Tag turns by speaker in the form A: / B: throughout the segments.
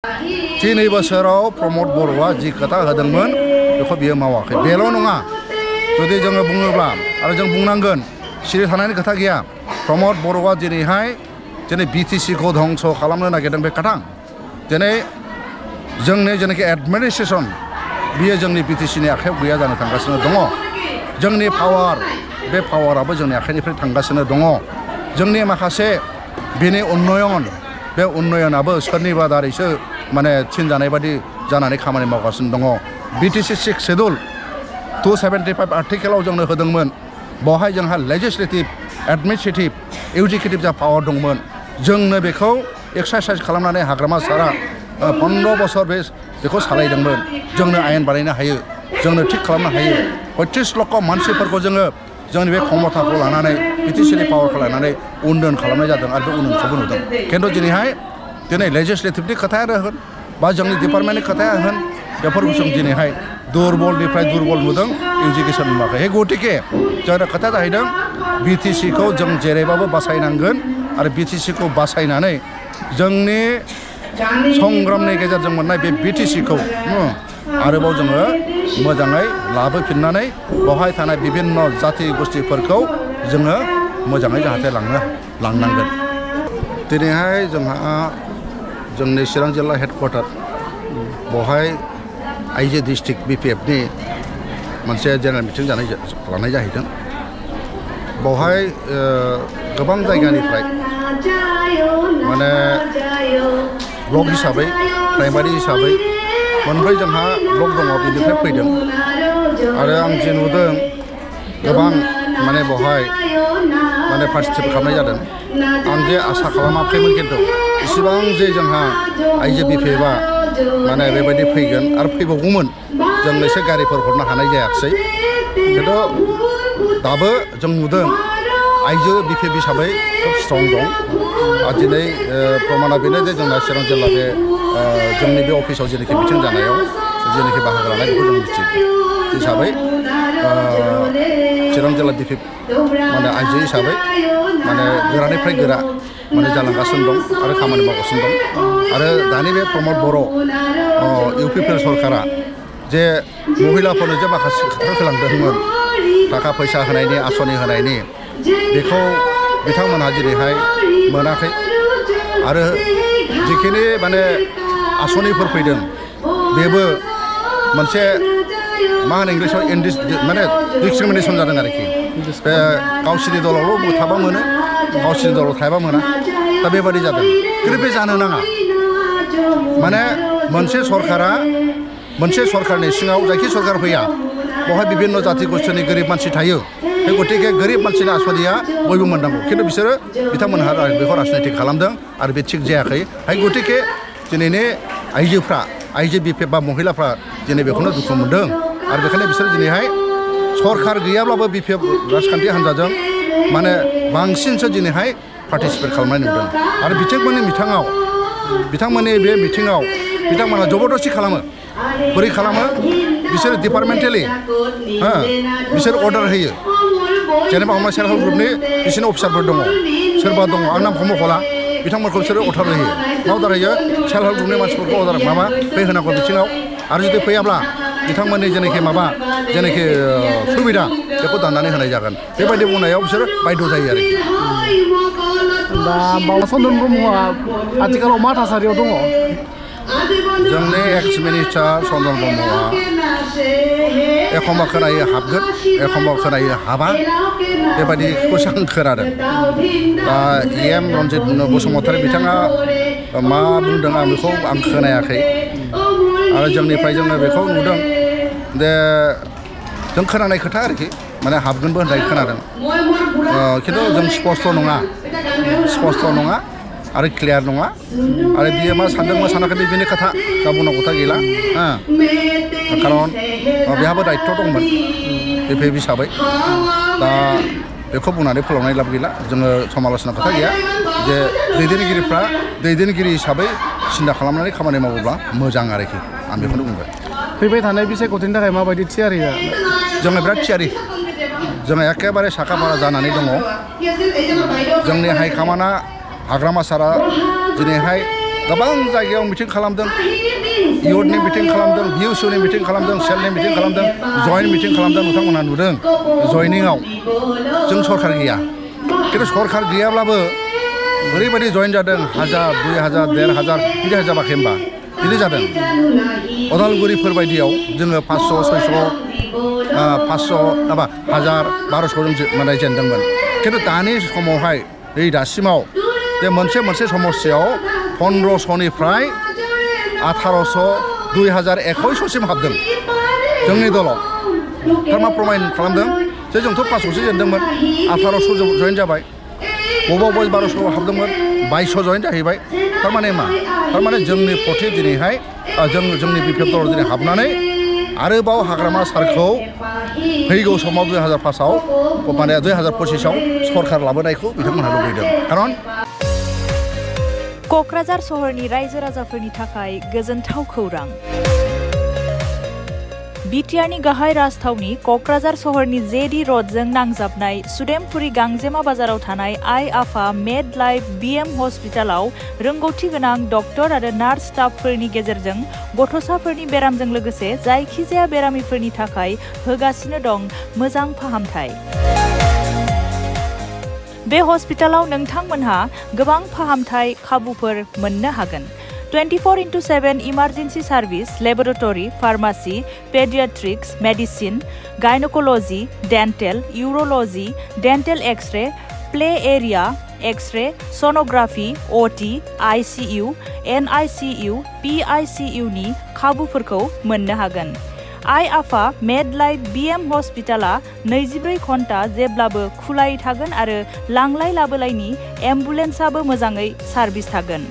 A: 3 बोसोराव प्रमद बर'आ जि खोथा होदोंमोन बेखौ बियो मावाखै बेल' नङा जुदि जोङो बुङोब्ला आरो जों बुंनांगोन सिरि थानायनि खोथा गैया प्रमद बर'आ दिनैहाय दिनै BTC खौ धंस खालामनो नागिरदों बे खोथा दिनै जोंनि जेनाखि एडमिनिस्ट्रेसन बियो जोंनि BTC नि आखायाव गैया जानो थांगासिनो दङ जोंनि पावार बे पावाराबो जोंनि आखाइनिफ्राय थांगासिनो दङ जोंनि माखासे बेनि उन्नयन बे उन्नयनाबो सोरनिबा दारैसो माने थिनजानाय बादि जानानै खामानि मावगासिनो दङ BTC 6 शेड्युल 275 आर्टिकेलाव जोंनो होदोंमोन बेवहाय जोंहा लेजिस्लेटिभ एडमिनिस्ट्रेटिभ एग्जिकिउटिभ जा पावार दंमोन जोंनो बेखौ एक्सारसाइज खालामनानै हाग्रामा सारा 15 बोसोर बेखौ सालायदोंमोन जोंनो आयेन बानायनो हायो जोंनो थिग खालामनो हायो 35 लाख मानसिफोरखौ जोङो जोंनि बे क्षमताखौ लानानै BTC नि पावारखौ लानानै उन्नयन खालामनाय जादों आरो बे उन्नयनखौबो नुदों खिन्थु दिनै लेजिस्लेटिभनि खोथायानो होन बा जोंनि डिपार्टमेन्टनि खोथायानो होन बेफोरखौ जों दिनैहाय दुरबलनिफ्राय दुरबल नुदों इडुकेसन नुवाखै गतिके जोंना खोथाया जाहैदों BTC खौ जों जेरैबाबो बासायनांगोन आरो BTC खौ बासायनानै जोंनि संग्रामनि गेजेरजों मोननाय बे BTC खौ आरोबाव जोङो मोजाङै लाबोफिननानै बेवहाय थानाय बिभिन्न जाति गोष्ठीफोरखौ जोङो मोजाङै जाहाथे लांनांगोन दिनैहाय जोंहा जोंनि चिरां जिल्ला हेडक्वार्टार बेवहाय आइजो डिस्ट्रिक्ट BPF नि मोनसे जेनेरेल मिटिं लानाय जाहैदों बेवहाय गोबां जायगानिफ्राय माने ब्लक हिसाबै प्राइमारि हिसाबै मोनब्रै जोंहा ब्लक दङ बेनिफ्राय फैदों आरो आं जे नुदों गोबां माने बेवहाय माने पार्टिसिपेट खालामनाय जादों आं जे आसा खालामाखैमोन खिन्थु इसिबां जे जोंहा आइजो BPF माने बेबायदि फैगोन आरो फैबावगौमोन जों एसे गारिफोर हरनो हानाय जायाखिसै खिन्थु दाबो जों नुदों आइजो BPF हिसाबै खोब स्ट्रं दं आरो दिनै प्रमाना बेनो जे जोंना चिरां जिल्ला बे जोंनि बे अफिसाव जेनाखि मिटिं जानायाव जेनाखि बाहागो लानाय बेखौ जों मिथियो हिसाबै चिरां जिल्ला BPF माने आइजो हिसाबै माने गोरानिफ्राय गोरा माने जालांगासिनो दं आरो खामानि मावगासिनो दं आरो दानि बे प्रमद बर' UPPL सरकारा जे महिलाफोरनो जे माखासे खोथा होलांदोंमोन थाखा फैसा होनायनि आसनि होनायनि बेखौ बिथांमोनहा दिनैहाय मोनाखै आरो जिखिनि माने आसनिफोर फैदों बेबो मोनसे मा होनो इंलिसाव माने डिसक्रिमिनेसन जादों आरोखि बे गावसिनि दलावल' थाबा मोनो गावसिनि दलाव थायाबा मोना दा बेबादि जादों खिन्थु बे जानो नाङा माने मोनसे सरकारनि सिङाव जायखि सरकार फैया बेवहाय बिभिन्न जाति गोष्ठीनि गोरिब मानसि थायो बे गतिके गोरिब मानसिनि आसनिया बयबो मोननांगौ खिन्थु बिसोरो बिथांमोनहा बेखौ राजनितिक खालामदों आरो बे थिग जायाखै गतिके दिनैनि आइजो BPF बा महिलाफ्रा दिनै बेखौनो दुखु मोनदों आरो बेखायनो बिसोर दिनैहाय सरकार गैयाब्लाबो BPF राजखान्थि हान्जाजों माने बांसिनसो दिनैहाय पार्टिसिपेट खालामनाय नुदों आरो बिथांमोननि बे मिटिङाव बिथांमोना जबरदस्ति खालामो बोरै खालामो बिसोर डिपार्टमेन्टेलि बिसोर अर्डार होयो जेनेबा हमना सेल्फ हेल्प ग्रुपनि बिसोरनि अफिसारफोर दङ सोरबा दङ आं नामखौ मख'ला बिथांमोनखौ बिसोरो अर्डार होयो मा अर्डार होयो सेल्फ हेल्प ग्रुपनि मानसिफोरखौ अर्डार फै होनांगौ बिथिङाव आरो जुदि फैयाब्ला बिथांमोननि जेनाखि सुबिदा बेखौ दाननानै होनाय जागोन बेबायदि बुंनायाव बिसोरो बायद' जायो आरोखि
B: दा बावला चन्दन ब्रह्मआ आथिखालाव मा थासारियाव दङ
A: जोंनि एक्स मिनिस्टार चन्दन ब्रह्मआ एखमबा खोनायो हाबगोन एखमबा खोनायो हाबा बेबायदिखौसो आं खोनादों दा EM रन्जित बसुमतारी बिथाङा मा बुंदों आं बेखौ आं खोनायाखै आरो जोंनिफ्राय जोङो बेखौ नुदों जे जों खोनानाय खोथा आरोखि माने हाबगोनबो होननाय खोनादों खिन्थु जों स्पष्ट नङा आरो क्लियार नङा आरो बियो मा सानदों मा सानाखै बेनि खोथा दा बुंनांगौ खोथा गैला खारन बेहाबो दायित्व दंमोन BPF हिसाबै दा बेखौ बुंनानै फोलावनाय लाब गैला जोङो समालोचना खोथा गैया जे दैदेनगिरि हिसाबै सिन्था खालामनानै खामानि मावोब्ला मोजां आरोखि आं बेखौनो बुंबाय
B: फैबाय थानाय बिसायख'थिनि थाखाय माबायदि थियारि
A: जोङो बिराद थियारि जोङो एखेबारे साखाफारा जानानै दङ जोंनि हाइकमान्डआ हाग्रामा सारा दिनैहाय गोबां जायगायाव मिटिं खालामदों इयुथनि मिटिं खालामदों बिउसुनि मिटिं खालामदों सेलनि मिटिं खालामदों जयेन्ट मिटिं खालामदों नोंथांमोनहा नुदों जयनिंआव जों सरकार गैया खिन्थु सरकार गैयाब्लाबो ओरैबायदि जयेन जादों 1000 2000 1500 बिदि जाबाखै होमबा बिदि जादों अदालगुरिफोर बायदियाव जोङो 500 600 500 माबा 1000 1200 जों माने जेनदोंमोन खिन्थु दानि समावहाय दासिमाव जे मोनसे समस्यायाव 1500निफ्राय 1800 2000 2100सिम हाबदों जोंनि दलाव थारमा प्रमाइन खालामदों जे जोंथ' 500सो जेनदोंमोन 1800 जयेन जाबाय बबेबा 1200 हाबदोंमोन 2200 जयेन जाहैबाय थारमाने मा थारमाने जोंनि प्रति दिनैहाय जोंनि बिपिएफ दलाव दिनै हाबनानै आरोबाव हाग्रामा सारखौ फैगौ समाव 2005आव माने 2025आव सरकार लाबोनायखौ बिथांमोनहा लुबैदों खारन
C: क'क्राझार सहरनि रायजो राजाफोरनि थाखाय गोजोनथाव खौरां बिटिआरनि गाहाय राजथावनि क'क्राझार सहरनि जेडी रडजों नांजाबनाय सुदेमपुरी गांजेमा बाजाराव थानाय आइ आफा मेड लाइफ बिएम हस्पिटालाव रोंगौथि गोनां डक्टर आरो नार्स स्टाफफोरनि गेजेरजों गथ'साफोरनि बेरामजों लोगोसे जायखिजाया बेरामिफोरनि थाखाय होगासिनो दं मोजां फाहामथाय बे हस्पिटालाव नोंथांमोनहा गोबां फाहामथाय खाबुफोर मोननो हागोन 24/7 emergency service laboratory pharmacy paediatrics medicine gynaecology dental urology dental x ray play area x ray sonography OT ICU NICU PICU नि खाबुफोरखौ मोननो हागोन आइ आफा मेड लाइफ बिएम हस्पिटाला 24 घन्टा जेब्लाबो खुलायै थागोन आरो लांलाय लाबोलायनि एम्बुलेन्सआबो मोजाङै सार्भिस थागोन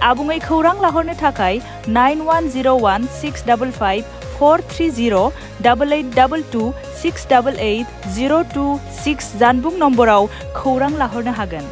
C: आबुङै खौरां लाहरनो थाखाय 9101 655 430 8822 688 026 जानबुं नम्बराव खौरां लाहरनो हागोन